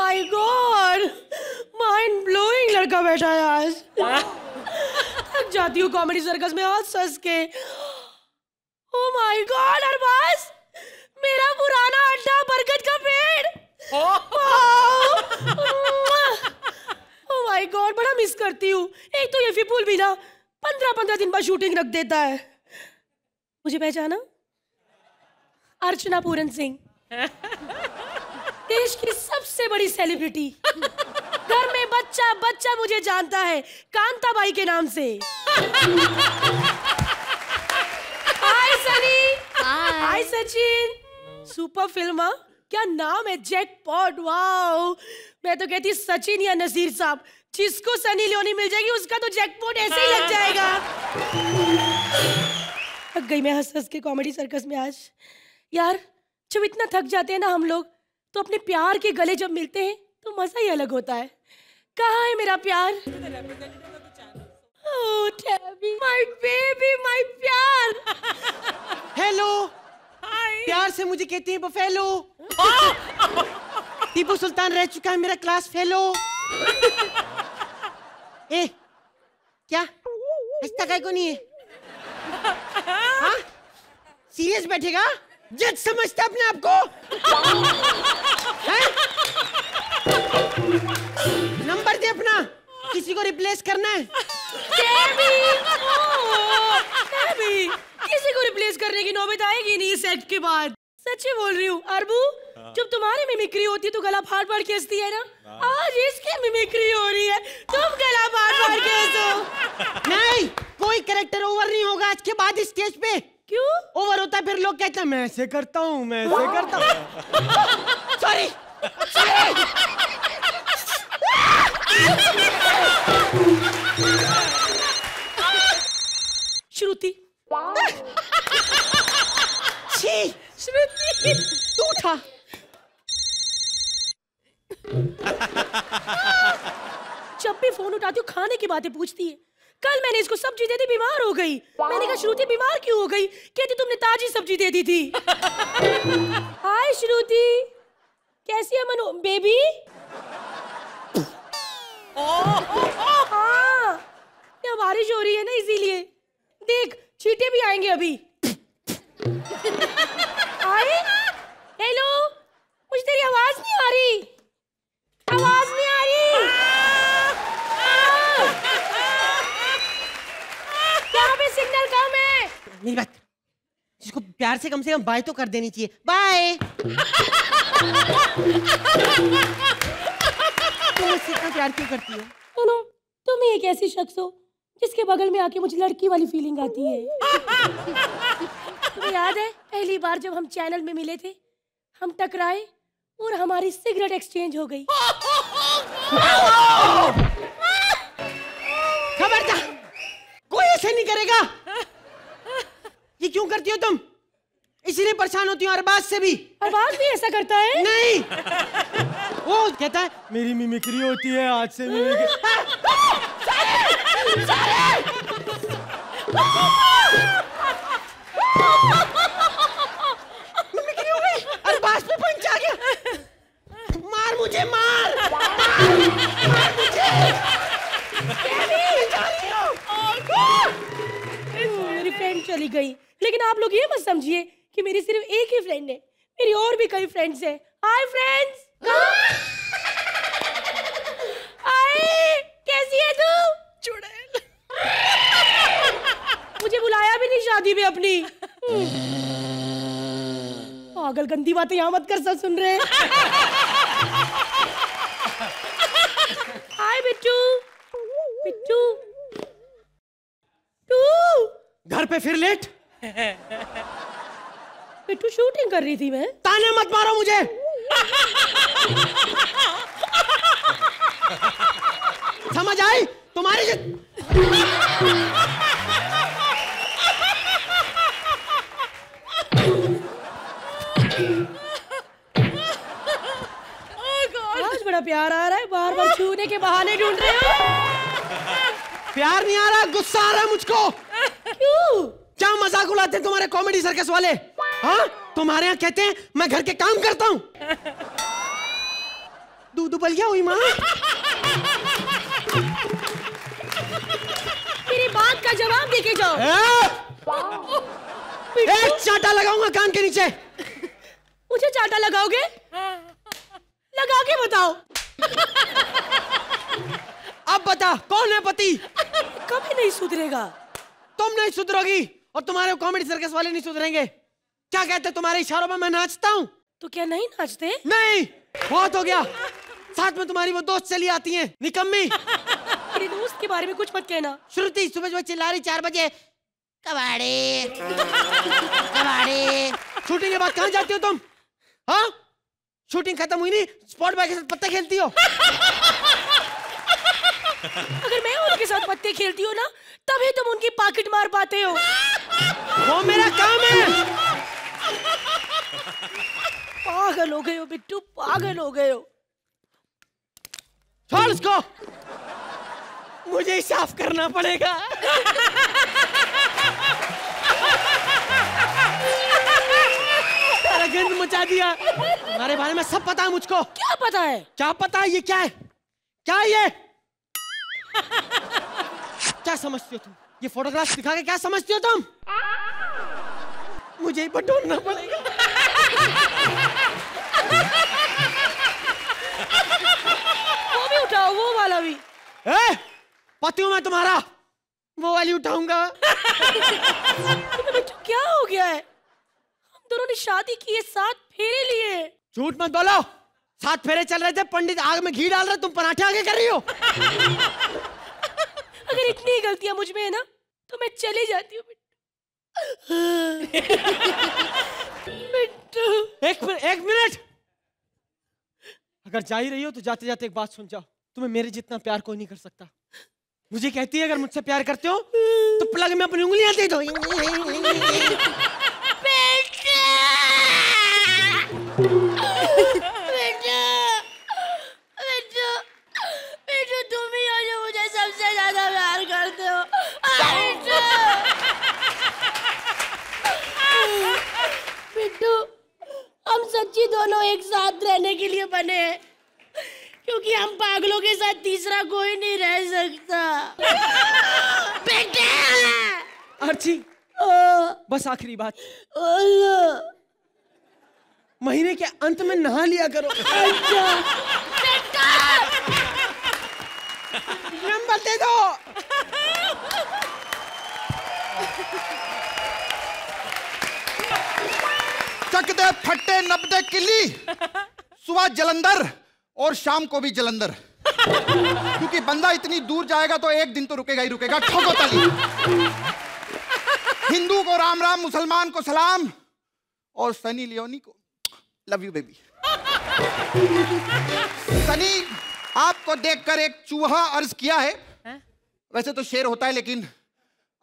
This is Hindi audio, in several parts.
माय गॉड, माइंड ब्लोइंग लड़का बैठा है आज। थक जाती हूँ कॉमेडी सर्कस में हंस हंस के। ओ माय गॉड अरबाज, मेरा पुराना अड्डा बरगद का पेड़। ओ माय गॉड, बड़ा मिस करती हूँ। एक तो ये फिपूल भी ना 15-15 दिन बाद शूटिंग रख देता है। मुझे पहचाना? अर्चना पूरन सिंह, देश की सबसे बड़ी सेलिब्रिटी। घर में बच्चा बच्चा मुझे जानता है कांताबाई के नाम से। हाय सनी। हाय सचिन। सुपर फिल्म, क्या नाम है, जैकपॉट। वाओ, मैं तो कहती सचिन या नसीर साहब, जिसको सनी लियोनी मिल जाएगी उसका तो जैकपॉट ऐसे ही लग जाएगा। थक गई मैं हंस हंस के कॉमेडी सर्कस में आज। यार जब इतना थक जाते हैं ना हम लोग, तो अपने प्यार के गले जब मिलते हैं तो मजा ही अलग होता है। कहाँ है मेरा प्यार? ओह टैबी, माय बेबी, माय प्यार। हेलो। प्यार से मुझे कहती है बफेलो। टीपू सुल्तान रह चुका है मेरा क्लास फेलो। ए, क्या हंसता काय को नहीं है? हाँ? सीरियस बैठेगा? जज समझता अपने आप को? नंबर दे अपना, किसी को रिप्लेस करना है। किसी को रिप्लेस करने की नौबत आएगी नहीं सेट के बाद। सच्ची बोल रही हूँ अरबू, जब तुम्हारी मिमिक्री होती है तो गला फाड़ फाड़ के हंसती है ना, आज इसकी मिमिक्री हो रही है, तुम गला फाड़ फाड़ के हंसो। नहीं, कोई कैरेक्टर ओवर नहीं होगा आज के बाद इस स्टेज पे। क्यों ओवर होता है? फिर लोग कहते हैं मैं ऐसे करता हूँ, मैं ऐसे करता हूँ। सॉरी। श्रुति। श्रुति, तू उठा। जब भी फोन उठाती हूँ खाने की बातें पूछती है। कल मैंने इसको सब्जी दे दी, बीमार हो गई। मैंने कहा श्रुति बीमार क्यों हो गई? कहती तुमने ताजी सब्जी दे दी थी। हाय श्रुति, कैसी है मनु बेबी? हाँ, क्या बारिश हो रही है ना इसीलिए। देख चींटे भी आएंगे अभी। हाय, हेलो, मुझे तेरी आवाज नहीं आ रही। आवाज नहीं आ रही। यहाँ पे सिग्नल कम है। मेरी बात, जिसको प्यार से कम बाय तो कर देनी चाहिए। बाय। तुम मुझसे इतना प्यार क्यों करती हो? सुनो, तुम ही एक ऐसी शख्स हो जिसके बगल में आके मुझे लड़की वाली फीलिंग आती है। तुम्हें याद है पहली बार जब हम चैनल में मिले थे, हम टकराए और हमारी सिगरेट एक्सचेंज हो गई। खबरदार, कोई ऐसे नहीं करेगा। ये क्यों करती हो तुम? इसीलिए परेशान होती हूँ अरबाज से भी। अरबाज भी ऐसा करता है? नहीं, वो कहता है मेरी मिमिक्री होती है आज से। मिमिक्री हो गई। अरबाज पे पंच आ गया। मार मुझे, मार मुझे। मेरी फ्रेंड चली गई, लेकिन आप लोग ये मत समझिए कि मेरी सिर्फ एक ही फ्रेंड है, मेरी और भी कई फ्रेंड्स हैं। Hi friends. हाय, कैसी है तू? चुड़ैल। मुझे बुलाया भी नहीं शादी में अपनी। पागल, गंदी बातें यहाँ मत कर, सब सुन रहे हैं। हाय बिट्टू। बिट्टू घर पे फिर लेट। बिट्टू शूटिंग कर रही थी मैं। ताने मत मारो मुझे। समझ आई तुम्हारी? आज बड़ा प्यार आ रहा है, बार बार छूने के बहाने ढूंढ रहे हो। प्यार नहीं आ रहा, गुस्सा आ रहा है मुझको। क्यों? क्या मजाक उड़ाते हैं तुम्हारे कॉमेडी सर्कस वाले? हाँ, तुम्हारे यहाँ कहते हैं मैं घर के काम करता हूँ। दूध बल गया हुई माँ। मेरी बात का जवाब देके जाओ। एक चांटा लगाऊंगा कान के नीचे। मुझे चांटा लगाओगे? लगा के बताओ। अब बता कौन है पति? कभी नहीं सुधरेगा। तुम नहीं सुधरोगी और तुम्हारे कॉमेडी सर्कस वाले नहीं सुधरेंगे। क्या कहते तुम्हारे इशारों में मैं नाचता हूँ? तो क्या नहीं नाचते? नहीं, बहुत हो गया। साथ में तुम्हारी वो दोस्त चली आती हैं, निकम्मी। मेरे दोस्त के बारे में कुछ मत कहना। श्रुति सुबह सुबह चिल्ला रही 4 बजे, कबाड़े कबाड़े। शूटिंग के बाद कहाँ जाती हो तुम? हाँ, शूटिंग खत्म हुई नहीं, स्पॉट बॉय के साथ पत्ते खेलती हो। अगर मैं उनके साथ पत्ते खेलती हूँ ना, तभी तुम उनकी पॉकेट मार पाते हो। वो मेरा काम है। पागल हो गए हो बिट्टू, पागल हो गए हो। छोड़ उसको, मुझे ही साफ करना पड़ेगा। सारा गंद मचा दिया। तुम्हारे बारे में सब पता है मुझको। क्या पता है? क्या पता है? ये क्या है? क्या है ये? क्या समझती हो तुम? ये फोटोग्राफ दिखा के क्या समझती हो तुम? मुझे ही बटोरना पड़ेगा। वो भी उठाओ, वो वाला भी। पति हूं मैं तुम्हारा, वो वाली उठाऊंगा। बिट्टू क्या हो गया है? हम दोनों ने शादी की है, 7 फेरे लिए। झूठ मत बोलो। 7 फेरे चल रहे थे, पंडित आग में घी डाल रहे, तुम पराठे आगे कर रही हो। अगर इतनी गलतियां मुझ में है ना, तो मैं चली जाती हूँ बिट्टू। एक मिनट। अगर जा ही रही हो तो जाते जाते एक बात सुन जाओ। तुम्हें मेरे जितना प्यार कोई नहीं कर सकता। मुझे कहती है अगर मुझसे प्यार करते हो तो प्लग में अपनी उंगलियां दे दो। तुम ही हो जो मुझे सबसे ज्यादा प्यार करते हो। बिट्टू, हम सच्ची दोनों एक साथ रहने के लिए बने हैं, क्योंकि हम पागलों के साथ तीसरा कोई नहीं रह सकता। अर्ची, बस आखिरी बात, महीने के अंत में नहा लिया करो। नंबर दे दो। चक दे फट्टे नप दे किल्ली, सुबह जलंधर और शाम को भी जलंधर। क्योंकि बंदा इतनी दूर जाएगा तो एक दिन तो रुकेगा ही रुकेगा। ठोको ताली। हिंदू को राम राम, मुसलमान को सलाम और सनी लियोनी को लव यू बेबी। सनी, आपको देखकर एक चूहा अर्ज किया है। वैसे तो शेर होता है, लेकिन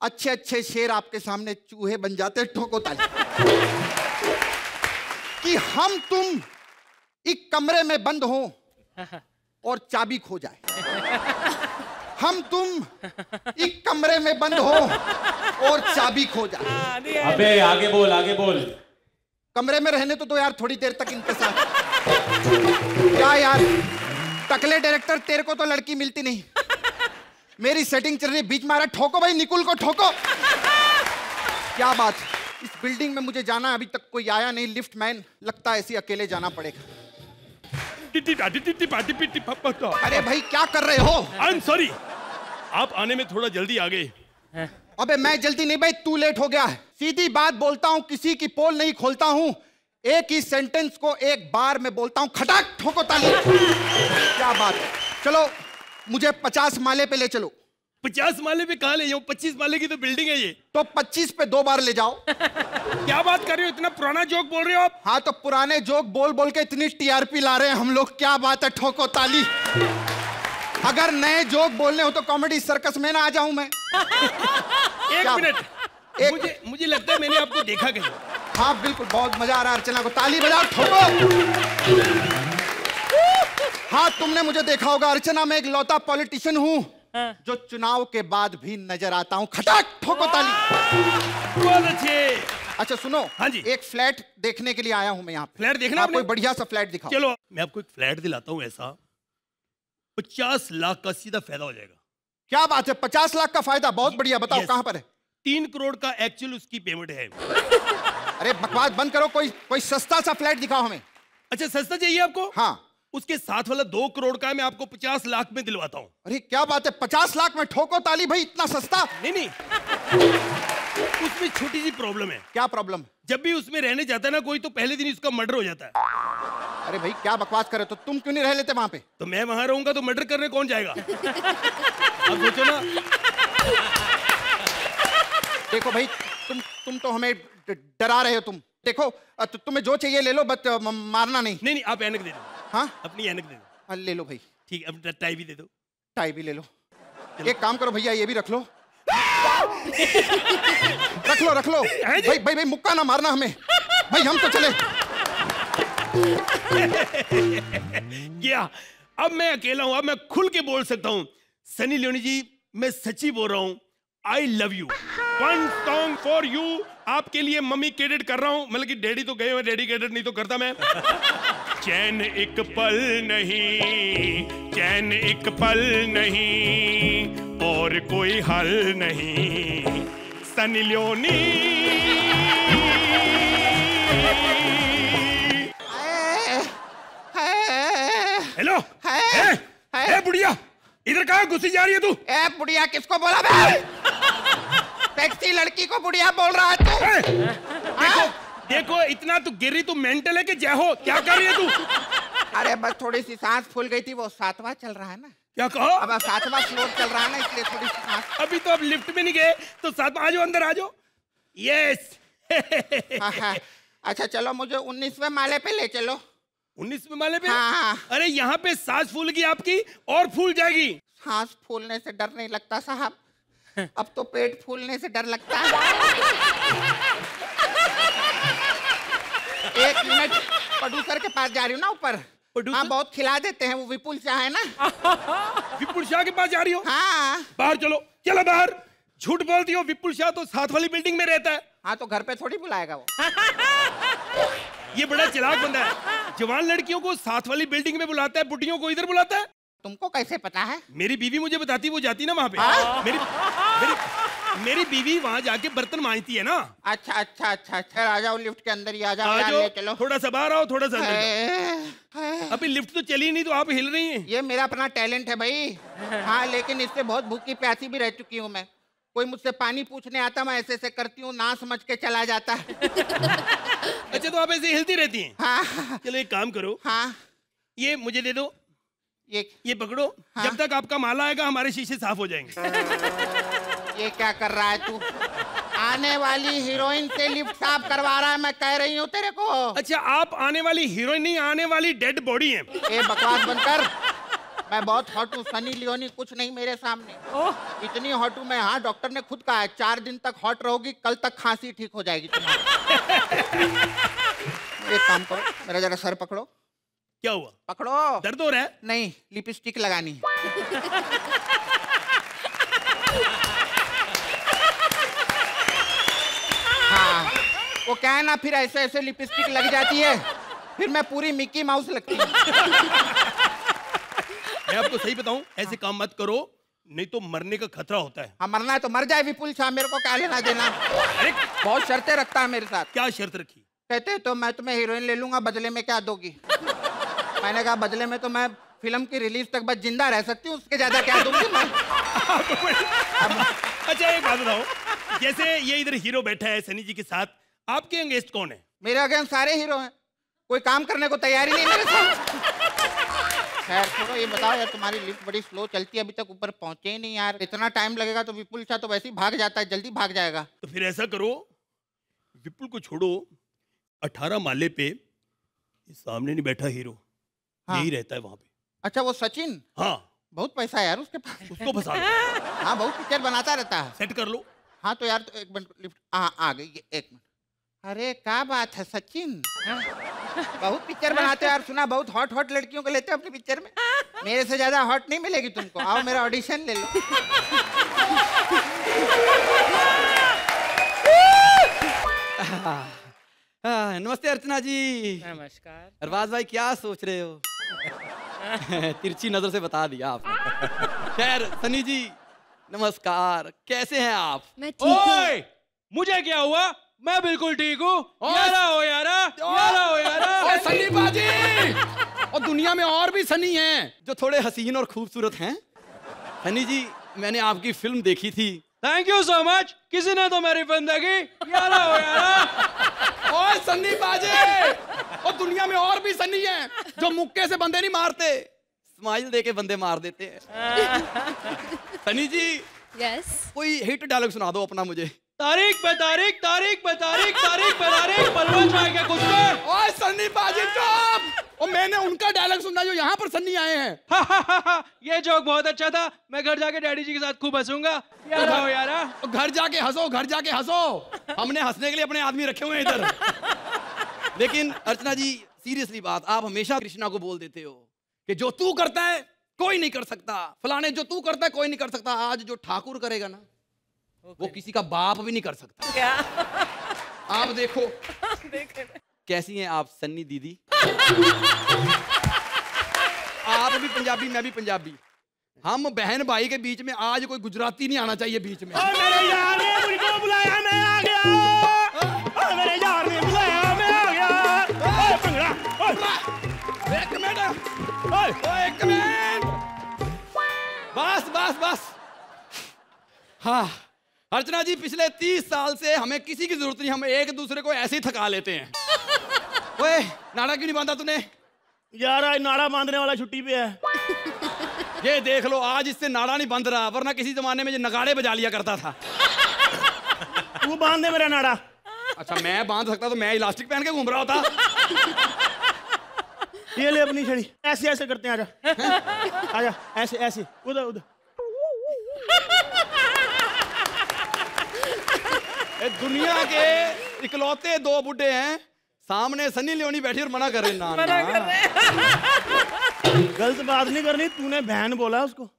अच्छे अच्छे शेर आपके सामने चूहे बन जाते। ठोको ताली। कि हम तुम एक कमरे में बंद हो और चाबी खो जाए। हम तुम एक कमरे में बंद हो और चाबी खो जाए। अबे आगे बोल, आगे बोल। कमरे में रहने तो यार थोड़ी देर तक इनके साथ। क्या यार, टकले डायरेक्टर, तेरे को तो लड़की मिलती नहीं। मेरी सेटिंग चल रही, बीच में आ रहा। ठोको भाई, निकुल को ठोको। क्या बात। इस बिल्डिंग में मुझे जाना है, अभी तक कोई आया नहीं। लिफ्ट मैन, लगता है ऐसे अकेले जाना पड़ेगा। अरे भाई क्या कर रहे हो? आई एम सॉरी, आप आने में थोड़ा जल्दी आ गए। अबे मैं जल्दी नहीं भाई, तू लेट हो गया है। सीधी बात बोलता हूँ, किसी की पोल नहीं खोलता हूँ। एक ही सेंटेंस को एक बार में बोलता हूँ। खटाक, ठोको ताली। क्या बात है। चलो मुझे 50 माले पे ले चलो। 50 माले पे कहाँ ले जाऊँ? 25 माले की तो बिल्डिंग है ये। तो 25 पे 2 बार ले जाओ। क्या बात कर रहे हो? इतना पुराना जोक बोल रहे हो आप? हाँ तो पुराने जोक बोल बोल के इतनी टीआरपी ला रहे हैं हम लोग। क्या बात है, ठोको ताली। अगर नए जोक बोलने हो तो कॉमेडी सर्कस में ना आ जाऊं मैं? एक मिनट, मुझे लगता है मैंने आपको देखा कहीं। हाँ बिल्कुल, बहुत मजा आ रहा है। अर्चना को ताली बजाओ, ठोको। हाँ तुमने मुझे देखा होगा। अर्चना, मैं एक लौता पॉलिटिशियन हूँ जो चुनाव के बाद भी नजर आता हूँ। खटाक, ठोको ताली। बहुत अच्छे। अच्छा सुनो। हाँ जी। एक फ्लैट देखने के लिए आया हूँ मैं यहाँ पे। फ्लैट देखना आपको बढ़िया सा फ्लैट दिखाओ। चलो मैं आपको एक फ्लैट दिलाता हूँ ऐसा 50 लाख का सीधा फायदा हो जाएगा। क्या बात है, 50 लाख का फायदा, बहुत बढ़िया। बताओ Yes. कहां पर है? 3 करोड़ का एक्चुअल उसकी पेमेंट है। अरे बकवास बंद करो, कोई सस्ता सा फ्लैट दिखाओ हमें। अच्छा सस्ता चाहिए आपको? हाँ। उसके साथ वाला 2 करोड़ का है, मैं आपको 50 लाख में दिलवाता हूँ। अरे क्या बात है, 50 लाख में ठोको ताली भाई, इतना सस्ता? नहीं उसमें छोटी सी प्रॉब्लम है। क्या प्रॉब्लम? जब भी उसमें रहने जाता है ना कोई, तो पहले दिन उसका मर्डर हो जाता है। अरे भाई क्या बकवास करे, तो तुम क्यों नहीं रह लेते वहां पे? तो मैं वहां रहूंगा तो मर्डर करने कौन जाएगा? अब सोचो ना। देखो भाई, तुम तो हमें डरा रहे हो। तुम देखो, तुम्हें जो चाहिए ले लो, बट मारना नहीं। नहीं आप ऐनक दे दो। हाँ अपनी ऐनक दे दो। हाँ ले लो भाई। ठीक है, अब टाई भी दे दो। टाई भी ले लो। एक काम करो भैया, ये भी रख लो। रख लो भाई, मुक्का ना मारना हमें भाई, हम तो चले। क्या अब मैं अकेला हूं, अब मैं खुल के बोल सकता हूं। सनी लियोनी जी, मैं सच्ची बोल रहा हूं। I love you. 1 song for you. आपके लिए मम्मी क्रेडिट कर रहा हूं, मतलब कि डैडी तो गए हुए, डैडी क्रेडिट नहीं तो करता मैं। चैन एक पल नहीं, चैन एक पल नहीं, और कोई हल नहीं, सनी लियोनी। हेलो ए बुढ़िया, इधर कहाँ घुसी जा रही है तू? ए बुढ़िया किसको बोला बे? सेक्सी लड़की को बुढ़िया बोल रहा है तू? देखो इतना तू गिर रही, तू मेंटल है कि जय हो? क्या कर रही है तू? अरे बस थोड़ी सी सांस फूल गई थी, वो 7वां चल रहा है ना। क्या कहो? अब 7वां फ्लोर चल रहा है ना, इसलिए थोड़ी सी सांस। अभी तो अब लिफ्ट में नहीं गए, तो 7वां आ जाओ, अंदर आ जाओ। यस। अच्छा चलो, मुझे 19वें माले पे ले चलो। 19वें माले पे? हाँ। अरे यहाँ पे सांस फूल गई आपकी, और फूल जाएगी। सांस फूलने से डर नहीं लगता साहब, अब तो पेट फूलने से डर लगता है। 1 मिनट, प्रोड्यूसर के पास जा रही हूँ ना ऊपर। हाँ, बहुत खिला देते हैं, वो विपुल शाह है ना। विपुल शाह के पास जा रही हो? हाँ। बाहर चलो, चलो बाहर। झूठ बोलती हो, विपुल शाह तो साथ वाली बिल्डिंग में रहता है। हाँ तो घर पे थोड़ी बुलाएगा वो। ये बड़ा चालाक बंदा है, जवान लड़कियों को साथ वाली बिल्डिंग में बुलाता है, बुढ़ियों को इधर बुलाता है। तुमको कैसे पता है? मेरी बीवी मुझे बताती, वो जाती ना वहाँ पे। मेरी बीवी वहाँ जाके बर्तन मांजती है ना। अच्छा, आ जाओ लिफ्ट के अंदर ही आ जाओ यार, ले चलो। थोड़ा सा बाहर आओ, थोड़ा सा अंदर। अभी लिफ्ट तो चली नहीं, तो आप हिल रही हैं। ये मेरा अपना टैलेंट है भाई। हाँ, लेकिन इससे बहुत भूखी प्यासी भी रह चुकी हूँ मैं। कोई मुझसे पानी पूछने आता, मैं ऐसे ऐसे करती हूँ, ना समझ के चला जाता है। अच्छा, तो आप ऐसे हिलती रहती हैं? हाँ। चलो एक काम करो। हाँ। ये मुझे दे दो। ये पकड़ो। हाँ? जब तक आपका माला आएगा हमारे शीशे साफ हो जाएंगे। ये क्या कर रहा है तू? आने वाली हीरोइन से लिफ्ट साफ करवा रहा है, मैं कह रही हूँ तेरे को। अच्छा, आप आने वाली हीरोइन नहीं, आने वाली डेड बॉडी हैं। ए बकवास बंद कर। मैं बहुत हॉट हूँ, सनी लियोनी कुछ नहीं मेरे सामने। इतनी हॉट हूँ मैं। हाँ, डॉक्टर ने खुद कहा है 4 दिन तक हॉट रहोगी, कल तक खांसी ठीक हो जाएगी तुम्हारी। एक काम करो, मेरा जरा सर पकड़ो। क्या हुआ? पकड़ो। दर्द हो रहा है? नहीं, लिपस्टिक लगानी है। हाँ, वो क्या है ना, फिर ऐसे ऐसे लिपस्टिक लग जाती है, फिर मैं पूरी मिक्की माउस लगती हूँ। मैं आपको सही बताऊं, ऐसे काम मत करो, नहीं तो मरने का खतरा होता है। हाँ, मरना है तो मर जाए विपुल शाह, मेरे को क्या लेना देना। अरे बहुत शर्तें रखता है मेरे साथ। क्या शर्त रखी? कहते तो मैं तुम्हें हीरोइन ले लूंगा, बदले में क्या दोगी? मैंने कहा बदले में तो मैं फिल्म की रिलीज तक बस जिंदा रह सकती हूँ, उसके ज्यादा क्या दूंगी मैं। अच्छा एक बात बताओ, जैसे ये इधर हीरो बैठा है सनी जी के साथ, आपके अगेंस्ट कौन है? मेरे अगेंस्ट सारे हीरो हैं, कोई काम करने को तैयार ही नहीं मेरे साथ। खैर छोड़ो, ये बताओ यार, तुम्हारी लिफ्ट बड़ी स्लो चलती है, अभी तक ऊपर पहुंचे ही नहीं यार। इतना टाइम लगेगा तो विपुल शाह तो वैसे ही भाग जाता है, जल्दी भाग जाएगा। तो फिर ऐसा करो, विपुल को छोड़ो, 18 माले पे सामने नहीं बैठा हीरो, हाँ। यही रहता है वहां पे। अच्छा, वो सचिन? हाँ, बहुत पैसा है यार उसके पास। उसको फंसा लो। हाँ, बहुत पिक्चर बनाता रहता है। सेट कर लो। हाँ तो यार, तो एक मिनट, लिफ्ट आ गई, 1 मिनट। अरे क्या बात है सचिन, बहुत पिक्चर बनाते हो यार, सुना बहुत हॉट हॉट लड़कियों को लेते हो अपनी पिक्चर में। मेरे से ज्यादा हॉट नहीं मिलेगी तुमको, आओ मेरा ऑडिशन ले लो। नमस्ते अर्चना जी। नमस्कार। अरबाज भाई क्या सोच रहे हो? तिरछी नजर से बता दिया आपने। खैर सनी जी नमस्कार, कैसे हैं आप? मैं ठीक हूँ। ओए, मुझे क्या हुआ? मैं बिल्कुल ठीक हूँ। यारा हो यारा, यारा हो यारा। ओए सनी बाजी, और दुनिया में और भी सनी हैं जो थोड़े हसीन और खूबसूरत हैं। सनी जी मैंने आपकी फिल्म देखी थी। Thank you so much. किसी ने तो मेरी फिल्म देखी। यारा हो यारा। ओए सन्नी बाजे, और दुनिया में और भी सन्नी हैं जो मुक्के से बंदे नहीं मारते, स्माइल देके बंदे मार देते हैं। सनी जी यस। कोई हिट डायलॉग सुना दो अपना मुझे। तारीख पे तारीख, तारीख पे तारीख, तारीख पे तारीख, पलवन चाय के कुछ पे। ओए सन्नी बाजी चुप! और मैंने उनका डायलॉग सुना जो यहाँ पर सन्नी आए हैं। ये जोक बहुत अच्छा था। मैं घर जाके डैडी जी के साथ खूब हंसूंगा। यारा हो यारा। घर जाके हंसो, घर जाके हंसो। हमने हंसने के लिए अपने आदमी रखे हुए हैं इधर। लेकिन अर्चना जी सीरियसली बात, आप हमेशा कृष्णा को बोल देते हो कि जो तू करता है कोई नहीं कर सकता, फलाने जो तू करता है कोई नहीं कर सकता। आज जो ठाकुर करेगा ना वो किसी का बाप भी नहीं कर सकता। क्या? आप देखो कैसी हैं आप सन्नी दीदी। आप भी पंजाबी, मैं भी पंजाबी, हम बहन भाई के बीच में आज कोई गुजराती नहीं आना चाहिए बीच में। मेरे यार ने मुझको बुलाया, मैं आ गया। मेरे यार ने बुलाया, मैं आ गया। भंगड़ा, एक मिनट, एक मिनट, बस बस बस। हाँ अर्चना जी, पिछले 30 साल से हमें किसी की जरूरत नहीं, हम एक दूसरे को ऐसे ही थका लेते हैं। ओए नाड़ा क्यों नहीं बांधा तूने? यार आज नाड़ा बांधने वाला छुट्टी पे है। ये देख लो आज इससे नाड़ा नहीं बंध रहा, वरना किसी जमाने में ये नगाड़े बजा लिया करता था। तू बांध दे मेरा नाड़ा। अच्छा मैं बांध सकता तो मैं इलास्टिक पहन के घूम रहा होता। ये ले अपनी छड़ी, ऐसे ऐसे करते हैं। आजा आजा, ऐसे ऐसे, उधर उधर। दुनिया के इकलौते 2 बुड्ढे हैं, सामने सनी लियोनी बैठी और मना कर रहे ना, मना कर रहे। गलत बात नहीं करनी, तूने बहन बोला उसको।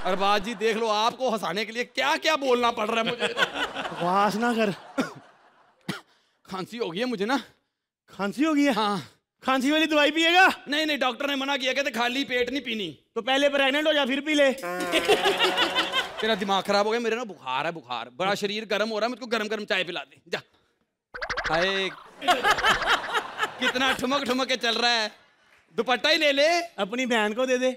अरबाज जी देख लो, आपको हंसाने के लिए क्या क्या बोलना पड़ रहा है मुझे। वास ना कर। खांसी हो गई है मुझे ना। खांसी हो गई है? हाँ। खांसी वाली दवाई पिएगा? नहीं नहीं, डॉक्टर ने मना किया, कहते खाली पेट नहीं पीनी। तो पहले प्रेग्नेंट हो जा फिर पी ले। तेरा दिमाग खराब हो गया, मेरे ना बुखार है, बुखार, बड़ा शरीर गर्म हो रहा है, मुझको गरम गरम चाय पिला दे जा। हाय कितना ठुमक ठुमक के चल रहा है, दुपट्टा ही ले ले। अपनी बहन को दे दे।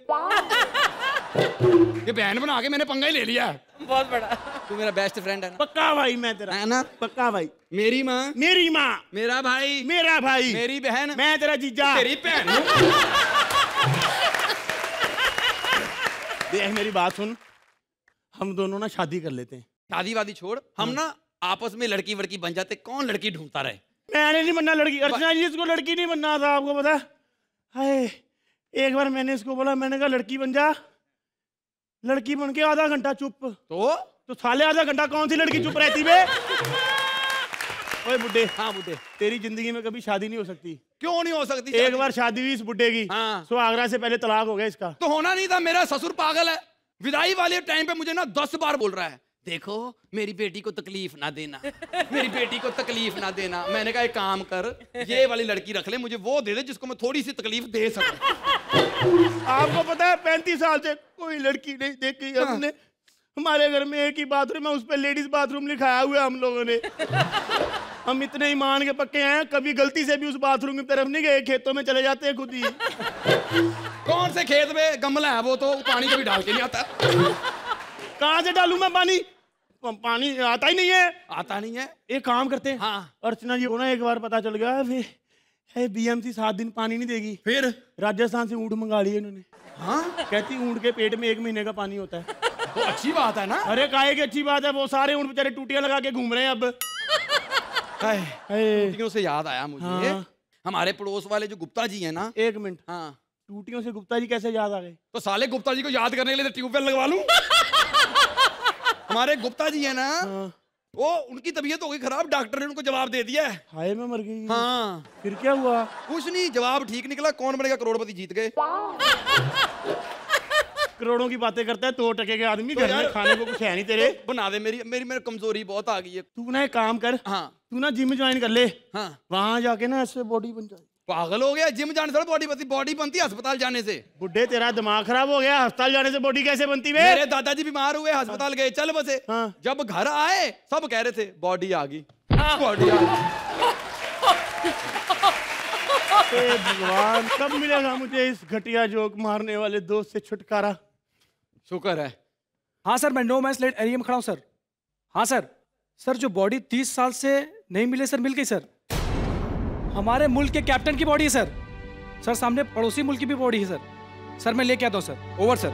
ये बहन बना के मैंने पंगा ही ले लिया। बहुत बड़ा। तू मेरा बेस्ट फ्रेंड है ना? पक्का भाई मैं तेरा, है ना? पक्का भाई। मेरी माँ, मेरी माँ, मेरा भाई, मेरा भाई, मेरी बहन, मैं तेरा जीजा। तेरी बहन। देख मेरी बात सुन, हम दोनों ना शादी कर लेते हैं। शादी वादी छोड़, हम ना आपस में लड़की वड़की बन जाते, कौन लड़की ढूंढता रहे। मैंने नहीं बनना लड़की, अर्चना जी इसको लड़की नहीं बनना था, आपको पता है? हाय एक बार मैंने इसको बोला, मैंने कहा लड़की बन जा, लड़की बन के आधा घंटा चुप। तो साले आधा घंटा कौन सी लड़की चुप रहती बे? ओए बुड्ढे। हाँ बुड्ढे, तेरी जिंदगी में कभी शादी नहीं हो सकती। क्यों नहीं हो सकती? एक बार शादी हुई इस बुड्ढे की, हाँ। सुहागरा से पहले तलाक हो गया इसका। तो होना नहीं था, मेरा ससुर पागल है, विदाई वाले टाइम पे मुझे ना 10 बार बोल रहा है, देखो मेरी बेटी को तकलीफ ना देना, मेरी बेटी को तकलीफ ना देना। मैंने कहा एक काम कर, ये वाली लड़की रख ले, मुझे वो दे दे जिसको मैं थोड़ी सी तकलीफ दे सकूं। आपको पता है 35 साल से कोई लड़की नहीं देखी हमने। हमारे घर में एक ही बाथरूम है, उस पर लेडीज बाथरूम लिखाया हुआ है हम लोगों ने। हम इतने ईमान के पक्के हैं, कभी गलती से भी उस बाथरूम की तरफ नहीं गए, खेतों में चले जाते हैं खुद ही। कौन से खेत में गमला है, वो तो पानी कभी डाल के नहीं आता। कहाँ से डालूं मैं पानी? पानी आता ही नहीं है। आता नहीं है। एक काम करते हैं, हाँ। अर्चना जी को ना एक बार पता चल गया, फिर BMC 7 दिन पानी नहीं देगी, फिर राजस्थान से ऊँट मंगा लिए इन्होंने। हाँ, कहती ऊँट के पेट में 1 महीने का पानी होता है। तो अच्छी बात है ना। अरे काहे की अच्छी बात है, वो सारे ऊँट बेचारे टूटियां लगा के घूम रहे हैं अब। टूटियों से याद आया मुझे, हाँ। हमारे पड़ोस वाले जो गुप्ता जी हैं ना। 1 मिनट, हाँ। टूटियों से गुप्ता जी कैसे याद आ गए? तो साले गुप्ता जी को याद करने के लिए ट्यूबवेल लगवा लूं। हमारे गुप्ता जी है ना, वो उनकी तबीयत हो गई खराब, डॉक्टर ने उनको जवाब दे दिया है। हाय मैं मर गई। हाँ। फिर क्या हुआ? कुछ नहीं, जवाब ठीक निकला, कौन बनेगा करोड़पति जीत गए। करोड़ों की बातें करता है, 2 टके के आदमी, घर में खाने को कुछ है नहीं तेरे। तो बना दे, मेरी मेरी मेरी कमजोरी बहुत आ गई है। तू ना एक काम कर, हाँ। तू ना जिम ज्वाइन कर ले। हाँ। वहां जाके ना ऐसे बॉडी बन जाए। पागल हो गया, जिम जाने से बॉडी बनती है अस्पताल जाने से। बुड्ढे तेरा दिमाग खराब हो गया, अस्पताल जाने से बॉडी कैसे बनती है? मेरे दादाजी बीमार हुए, अस्पताल गए, चल बसे। हाँ। जब घर आए सब कह रहे थे बॉडी आ गई, बॉडी आ गई। भगवान, कब मिलेगा मुझे इस घटिया जोक मारने वाले दोस्त से छुटकारा? शुक्र है। हाँ सर, मैं नो मैच लेट एरिया में खड़ा हूँ सर। हाँ सर, सर जो बॉडी 30 साल से नहीं मिले सर, मिल गई सर। हमारे मुल्क के कैप्टन की बॉडी है सर। सर सामने पड़ोसी मुल्क की भी बॉडी है सर। सर मैं लेके आता हूँ सर। Over sir.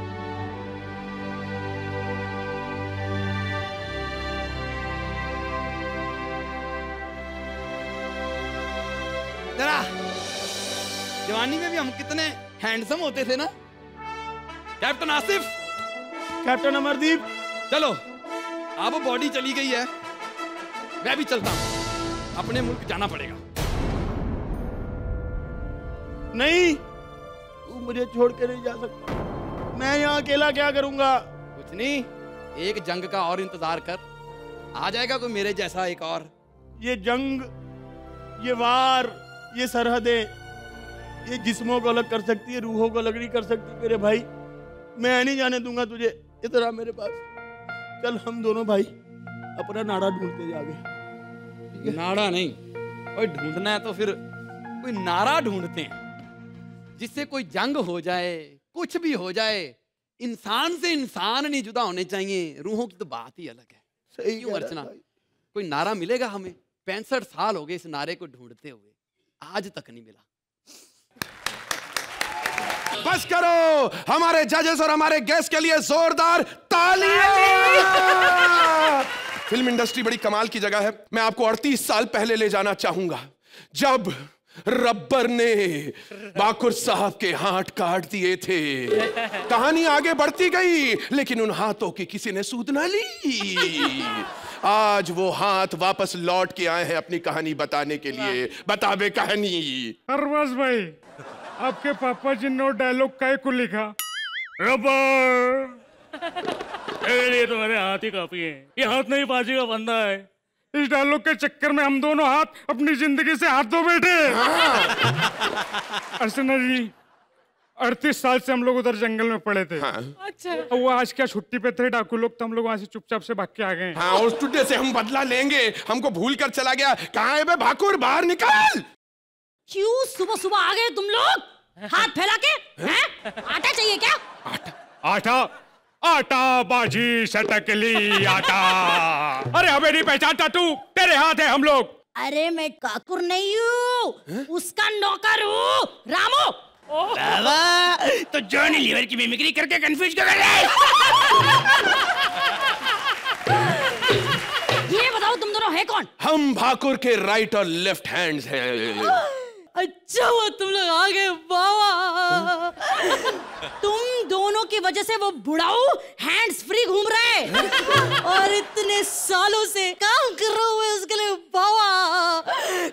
जरा जवानी में भी हम कितने हैंडसम होते थे ना। कैप्टन आसिफ, कैप्टन अमरदीप, चलो अब बॉडी चली गई है, मैं भी चलता हूँ, अपने मुल्क जाना पड़ेगा। नहीं, तू मुझे छोड़ के नहीं जा सकता। मैं यहाँ अकेला क्या करूंगा? कुछ नहीं, एक जंग का और इंतजार कर, आ जाएगा कोई मेरे जैसा एक और। ये जंग, ये वार, ये सरहदें, ये जिस्मों को अलग कर सकती है, रूहों को अलग नहीं कर सकती मेरे भाई। मैं नहीं जाने दूंगा तुझे। इधर आ मेरे पास, चल हम दोनों भाई अपना नाड़ा ढूंढते जागे। नाड़ा नहीं, कोई ढूंढना है तो फिर कोई नारा ढूंढते हैं जिससे कोई जंग हो जाए, कुछ भी हो जाए, इंसान से इंसान नहीं जुदा होने चाहिए। रूहों की तो बात ही अलग है। सही क्यों कह रहा अर्चना? है भाई। कोई नारा मिलेगा हमें? 65 साल हो गए इस नारे को ढूंढते हुए, आज तक नहीं मिला। बस करो, हमारे जजेस और हमारे गेस्ट के लिए जोरदार तालियां। फिल्म इंडस्ट्री बड़ी कमाल की जगह है। मैं आपको 38 साल पहले ले जाना चाहूंगा, जब रब्बर ने बाकुर साहब के हाथ काट दिए थे। कहानी आगे बढ़ती गई, लेकिन उन हाथों की किसी ने सूद ना ली। आज वो हाथ वापस लौट के आए हैं अपनी कहानी बताने के लिए। बतावे कहानी। अरबाज भाई, आपके पापा जी ने डायलॉग काय को लिखा? रबर। ये तो मेरे हाथ ही काफी है, ये हाथ नहीं बाजी का बंदा है। इस डायलॉग के चक्कर में हम दोनों हाथ अपनी जिंदगी से हाथ धो बैठे। अर्चना जी, 38 साल से हम लोग उधर जंगल में पड़े थे। अच्छा। वो आज क्या छुट्टी पे थे डाकू लोग, तो हम लोग वहाँ से चुपचाप से भाग के आ गए। हाँ, उस टुड्डे से हम बदला लेंगे, हमको भूल कर चला गया। कहाँ है बे भाकुर, बाहर निकल। क्यों सुबह सुबह आ गए तुम लोग हाथ फैला के? हैं? आटा चाहिए क्या? आटा? आटा बाजी सटकली आटा। अरे हमें नहीं पहचानता तू, तेरे हाथ है हम लोग। अरे मैं काकुर नहीं हूँ, उसका नौकर हूँ, रामू। बाबा, तो जॉनी लीवर की मिमिक्री करके कंफ्यूज क्यों कर रहे? ये बताओ तुम दोनों है कौन? हम भाकुर के राइट और लेफ्ट हैंड्स हैं। अच्छा हुआ तुम लोग आ गए बाबा। तुम दोनों की वजह से वो बुढ़ाऊ हैंड्स फ्री घूम रहा है और इतने सालों से काम कर रहा हूँ उसके लिए बाबा।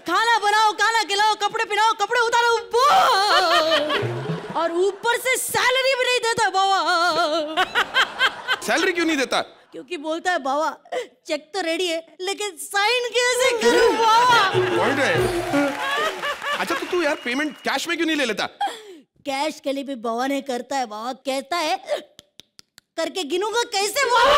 खाना बनाओ, खाना खिलाओ, कपड़े पहनाओ, कपड़े उतारो बाबा, और ऊपर से सैलरी भी नहीं देता बाबा। सैलरी क्यों नहीं देता? क्योंकि बोलता है बाबा चेक तो रेडी है, लेकिन साइन कैसे करूं बाबा? पॉइंट है। अच्छा, तो तू यार पेमेंट कैश में क्यों नहीं ले लेता? कैश के लिए भी बाबा ने करता है। बाबा कहता है करके गिनूंगा कैसे बाबा?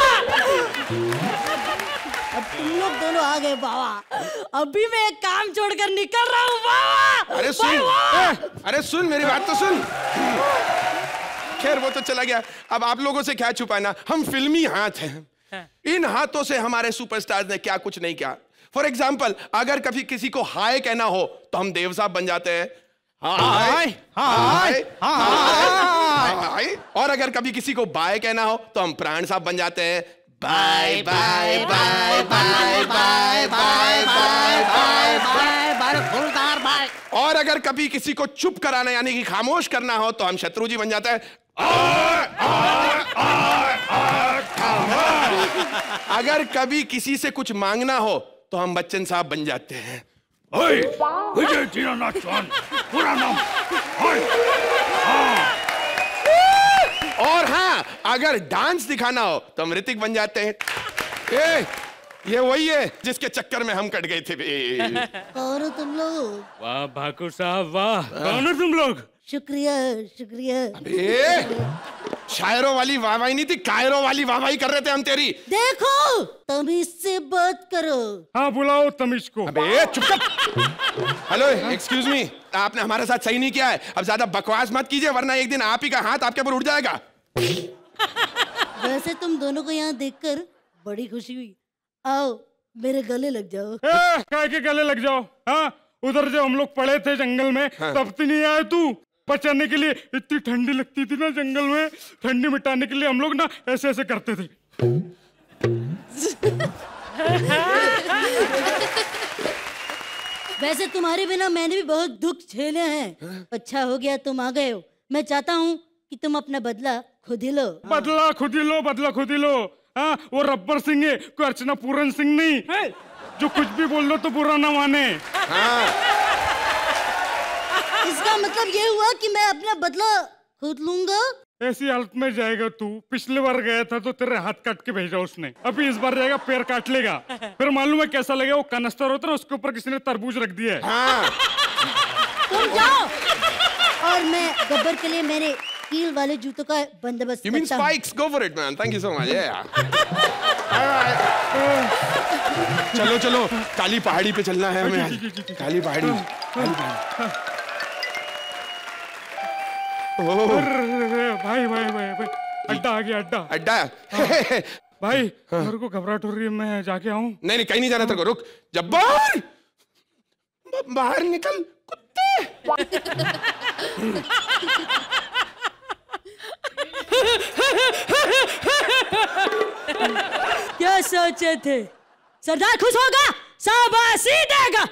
अब तुम लोग दोनों आ गए बाबा, अभी मैं एक काम छोड़कर निकल रहा हूँ बाबा। अरे सुन मेरी बात तो सुन। खैर वो तो चला गया, अब आप लोगों से क्या छुपाना, हम फिल्मी हाथ हैं। इन हाथों से हमारे सुपरस्टार्स ने क्या कुछ नहीं किया। फॉर एग्जाम्पल, अगर कभी किसी को हाय कहना हो तो हम देव साहब बन जाते हैं। हाय हाय हाय। और अगर कभी किसी को बाय कहना हो तो हम प्राण साहब बन जाते हैं। Bye bye bye bye bye bye bye bye bye फुलदार बाय। और अगर कभी किसी को चुप कराना यानी कि खामोश करना हो तो हम शत्रु जी बन जाते हैं। अगर कभी किसी से कुछ मांगना हो तो हम बच्चन साहब बन जाते हैं। विजय दीनानाथ चौहान पूरा नाम। और हाँ, अगर डांस दिखाना हो तो हम ऋतिक बन जाते हैं। ये वही है जिसके चक्कर में हम कट गए थे बे। कौन हो तुम लोग? वाह भाकुर साहब वाह, कौन हो तुम लोग? शुक्रिया शुक्रिया। शायरों वाली वाहवाही नहीं थी, कायरों वाली वाहवाही कर रहे थे हम तेरी। देखो तमीज से बात करो। हाँ बुलाओ तमीज को। अबे चुप कर। हेलो एक्सक्यूज मी, आपने हमारे साथ सही नहीं किया है। अब ज्यादा बकवास मत कीजिए वरना एक दिन आप ही का हाथ आपके ऊपर उठ जाएगा। वैसे तुम दोनों को यहाँ देखकर बड़ी खुशी हुई। आओ मेरे गले लग जाओ। काय के गले लग जाओ? हाँ उधर जो हम लोग पड़े थे जंगल में, तब तो नहीं आए तू बचाने के लिए? इतनी ठंडी लगती थी ना जंगल में, ठंडी मिटाने के लिए हम लोग ना ऐसे ऐसे करते थे। वैसे तुम्हारे बिना मैंने भी बहुत दुख झेले हैं। अच्छा हो गया तुम आ गए हो। मैं चाहता हूँ कि तुम अपना बदला खुद ही लो। बदला खुद ही लो, बदला खुद ही लो। हाँ वो रब्बर सिंह है, कोई अर्चना पूरन सिंह नहीं है जो कुछ भी बोल लो तो बुरा ना माने। हाँ। इसका मतलब ये हुआ कि मैं अपना बदला खुद लूंगा। ऐसी हालत में जाएगा तू। पिछली बार गया था तो तेरे हाथ काट के भेजा उसने, अभी इस बार जाएगा पैर काट लेगा। फिर मालूम है कैसा लगेगा? वो कनस्तर होता है ना, उसके ऊपर किसी ने तरबूज रख दिया है। हाँ। तुम जाओ और मैं गब्बर के लिए मेरे हील वाले जूतों का बंदोबस्त You mean करता हूं। spikes? Go for it, man. Thank you so much. Yeah. All right. चलो चलो, काली पहाड़ी पे चलना है हमें। काली पहाड़ी। काली पहाड़ी। भाई भाई भाई भाई, अड्डा आ गया, अड्डा अड्डा। भाई मेरे को घबराहट हो रही है, मैं जाके आऊं? नहीं नहीं, कहीं नहीं जाना तेरे को। रुक जब्बार, बाहर निकल कुत्ते। क्या सोचे थे? सरदार खुश होगा, शाबाशी देगा।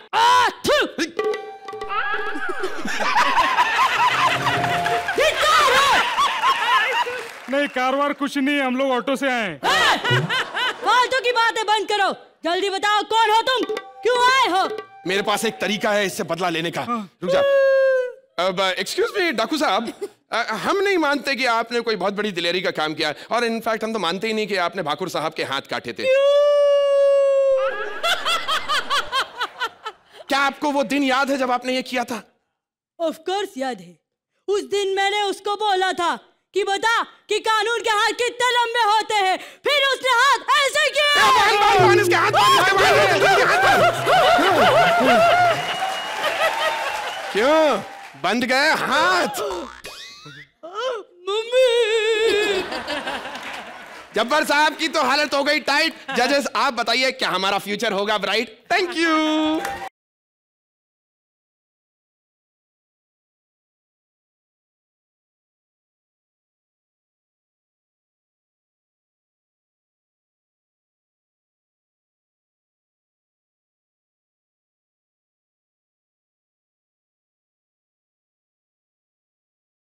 नहीं कारवार कुछ नहीं, हम लोग ऑटो से आए। फालतू की बातें बंद करो, जल्दी बताओ कौन हो तुम, क्यों आए हो? मेरे पास एक तरीका है इससे बदला लेने का। रुक जा। अब एक्सक्यूज मी डाकू साहब, हम नहीं मानते कि आपने कोई बहुत बड़ी दिलेरी का काम किया, और इनफैक्ट हम तो मानते ही नहीं कि आपने भाकुर साहब के हाथ काटे थे। क्या आपको वो दिन याद है जब आपने ये किया था? ऑफ कोर्स याद है। उस दिन मैंने उसको बोला था कि बता कि कानून के हाथ कितने लंबे होते हैं, फिर उसने हाथ ऐसे किया। इसके हाथ क्यों बंद गए हाथ? मम्मी। जब्बार साहब की तो हालत हो गई टाइट। जजेस आप बताइए क्या हमारा फ्यूचर होगा ब्राइट? Thank you.